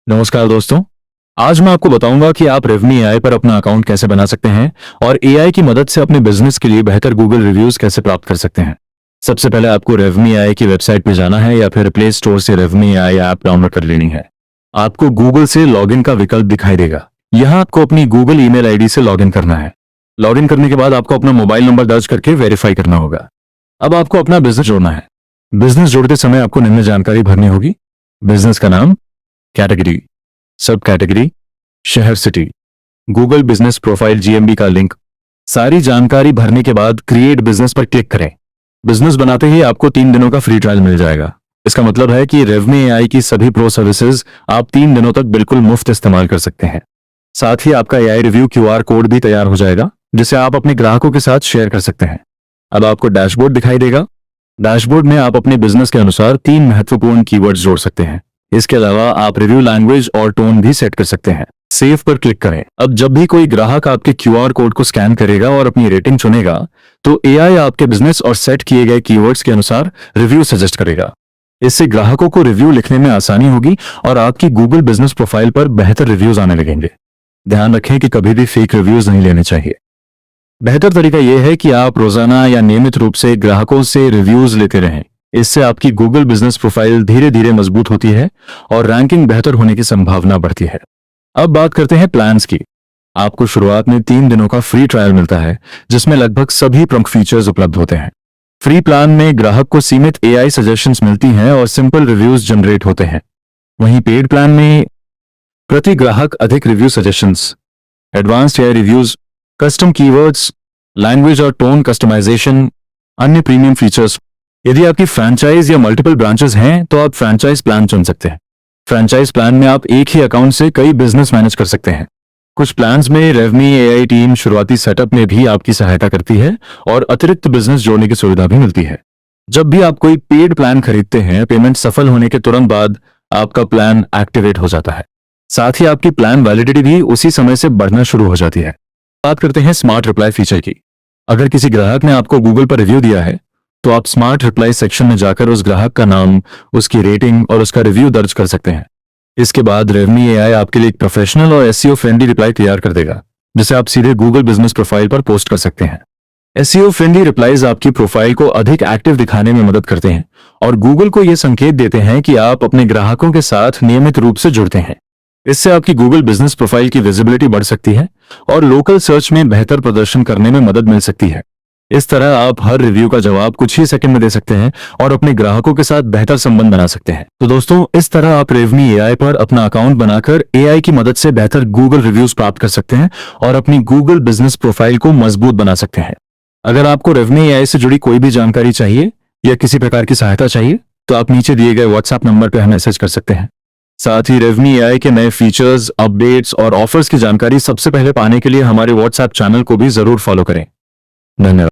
नमस्कार दोस्तों। आज मैं आपको बताऊंगा कि आप रेवमी एआई पर अपना अकाउंट कैसे बना सकते हैं और एआई की मदद से अपने बिजनेस के लिए बेहतर गूगल रिव्यूज कैसे प्राप्त कर सकते हैं। सबसे पहले आपको रेवमी एआई की वेबसाइट पर जाना है या फिर प्ले स्टोर से रेवमी एआई ऐप डाउनलोड कर लेनी है। आपको गूगल से लॉगिन का विकल्प दिखाई देगा। यहाँ आपको अपनी गूगल ईमेल आईडी से लॉगिन करना है। लॉगिन करने के बाद आपको अपना मोबाइल नंबर दर्ज करके वेरीफाई करना होगा। अब आपको अपना बिजनेस जोड़ना है। बिजनेस जोड़ते समय आपको निम्न जानकारी भरनी होगी: बिजनेस का नाम, कैटेगरी, सब कैटेगरी, शहर city, Google business profile GMB का लिंक। सारी जानकारी भरने के बाद क्रिएट बिजनेस पर क्लिक करें। बिजनेस बनाते ही आपको 3 दिनों का फ्री ट्रायल मिल जाएगा। इसका मतलब है कि रेवमी एआई की सभी प्रो सर्विसेज आप 3 दिनों तक बिल्कुल मुफ्त इस्तेमाल कर सकते हैं। साथ ही आपका एआई रिव्यू क्यूआर कोड भी तैयार हो जाएगा, जिसे आप अपने ग्राहकों के साथ शेयर कर सकते हैं। अब आपको डैशबोर्ड दिखाई देगा। डैशबोर्ड में आप अपने बिजनेस के अनुसार 3 महत्वपूर्ण कीवर्ड्स जोड़ सकते हैं। इसके अलावा आप रिव्यू लैंग्वेज और टोन भी सेट कर सकते हैं। सेव पर क्लिक करें। अब जब भी कोई ग्राहक आपके क्यूआर कोड को स्कैन करेगा और अपनी रेटिंग चुनेगा, तो एआई आपके बिजनेस और सेट किए गए कीवर्ड्स के अनुसार रिव्यू सजेस्ट करेगा। इससे ग्राहकों को रिव्यू लिखने में आसानी होगी और आपकी गूगल बिजनेस प्रोफाइल पर बेहतर रिव्यूज आने लगेंगे। ध्यान रखें कि कभी भी फेक रिव्यूज नहीं लेने चाहिए। बेहतर तरीका यह है कि आप रोजाना या नियमित रूप से ग्राहकों से रिव्यूज लेते रहें। इससे आपकी गूगल बिजनेस प्रोफाइल धीरे धीरे मजबूत होती है और रैंकिंग बेहतर होने की संभावना बढ़ती है। अब बात करते हैं प्लान्स की। आपको शुरुआत में 3 दिनों का फ्री ट्रायल मिलता है, जिसमें लगभग सभी प्रमुख फीचर्स उपलब्ध होते हैं। फ्री प्लान में ग्राहक को सीमित एआई सजेशंस मिलती हैं और सिंपल रिव्यूज जनरेट होते हैं। वहीं पेड प्लान में प्रति ग्राहक अधिक review suggestions, advanced AI reviews, custom keywords, language और टोन कस्टमाइजेशन, अन्य प्रीमियम फीचर्स। यदि आपकी फ्रैंचाइज या मल्टीपल ब्रांचेस हैं, तो आप फ्रैंचाइज प्लान चुन सकते हैं। फ्रैंचाइज प्लान में आप एक ही अकाउंट से कई बिजनेस मैनेज कर सकते हैं। कुछ प्लान्स में रेवमी एआई टीम शुरुआती सेटअप में भी आपकी सहायता करती है और अतिरिक्त बिजनेस जोड़ने की सुविधा भी मिलती है। जब भी आप कोई पेड प्लान खरीदते हैं, पेमेंट सफल होने के तुरंत बाद आपका प्लान एक्टिवेट हो जाता है। साथ ही आपकी प्लान वैलिडिटी भी उसी समय से बढ़ना शुरू हो जाती है। बात करते हैं स्मार्ट रिप्लाई फीचर की। अगर किसी ग्राहक ने आपको गूगल पर रिव्यू दिया है, तो आप स्मार्ट रिप्लाई सेक्शन में जाकर उस ग्राहक का नाम, उसकी रेटिंग और उसका रिव्यू दर्ज कर सकते हैं। इसके बाद रेवमी एआई आपके लिए एक प्रोफेशनल और एसईओ फ्रेंडली रिप्लाई तैयार कर देगा, जिसे आप सीधे गूगल बिजनेस प्रोफाइल पर पोस्ट कर सकते हैं। एसईओ फ्रेंडली रिप्लाईज आपकी प्रोफाइल को अधिक एक्टिव दिखाने में मदद करते हैं और गूगल को यह संकेत देते हैं कि आप अपने ग्राहकों के साथ नियमित रूप से जुड़ते हैं। इससे आपकी गूगल बिजनेस प्रोफाइल की विजिबिलिटी बढ़ सकती है और लोकल सर्च में बेहतर प्रदर्शन करने में मदद मिल सकती है। इस तरह आप हर रिव्यू का जवाब कुछ ही सेकंड में दे सकते हैं और अपने ग्राहकों के साथ बेहतर संबंध बना सकते हैं। तो दोस्तों, इस तरह आप रेवमी एआई पर अपना अकाउंट बनाकर एआई की मदद से बेहतर गूगल रिव्यूज प्राप्त कर सकते हैं और अपनी गूगल बिजनेस प्रोफाइल को मजबूत बना सकते हैं। अगर आपको रेवमी एआई से जुड़ी कोई भी जानकारी चाहिए या किसी प्रकार की सहायता चाहिए, तो आप नीचे दिए गए व्हाट्सएप नंबर पर हमें मैसेज कर सकते हैं। साथ ही रेवमी एआई के नए फीचर्स, अपडेट्स और ऑफर्स की जानकारी सबसे पहले पाने के लिए हमारे व्हाट्सएप चैनल को भी जरूर फॉलो करें। धन्यवाद।